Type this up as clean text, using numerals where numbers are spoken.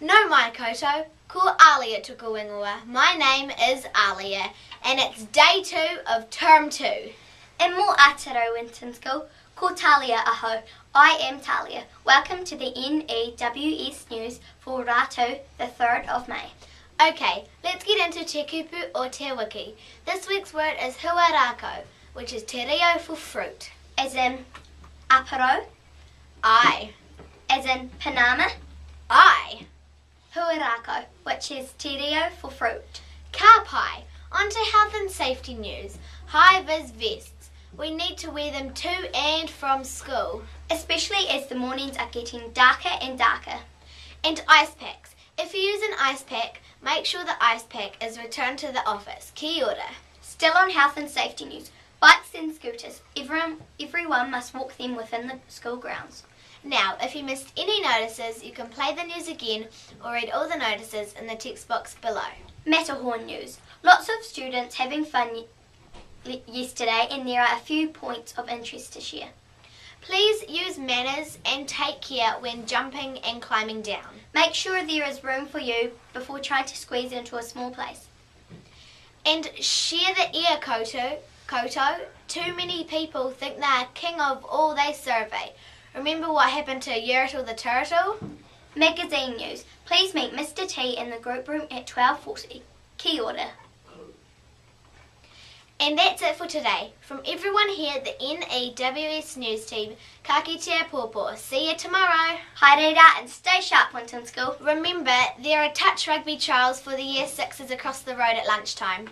No mai koutou, Kor Arlia tuku ingoa. My name is Arlia and it's day 2 of term 2. In more Aotearoa Winton School, Kor Talia ahau. I am Talia. Welcome to the N.E.W.S news for Rātou, the 3rd of May. Okay, let's get into te kupu or te wiki. This week's word is hua-rakau, which is te reo for fruit. As in aporo, Ai. as in panama, Ai. hua-rakau, which is te reo for fruit. Ka pai. On to health and safety news. High VIZ vests. We need to wear them to and from school. Especially as the mornings are getting darker and darker. And icepacks. If you use an icepack, make sure the icepack is returned to the office. Kia ora. Still on health and safety news. Bikes and scooters. Everyone must walk them within the school grounds. Now, if you missed any notices, you can play the news again or read all the notices in the text box below. Matterhorn news. Lots of students having fun yesterday, and there are a few points of interest to share. Please use manners and take care when jumping and climbing down. Make sure there is room for you before trying to squeeze into a small place. And share the ear koutou. Too many people think they are king of all they survey. Remember what happened to Yertle the turtle? Magazine news. Please meet Mr. T in the group room at 12:40. Kia ora. And that's it for today. From everyone here at the N.E.W.S news team, ka kitea pōpō. See you tomorrow. Haere and stay sharp, Winton School. Remember, there are touch rugby trials for the Year 6s across the road at lunchtime.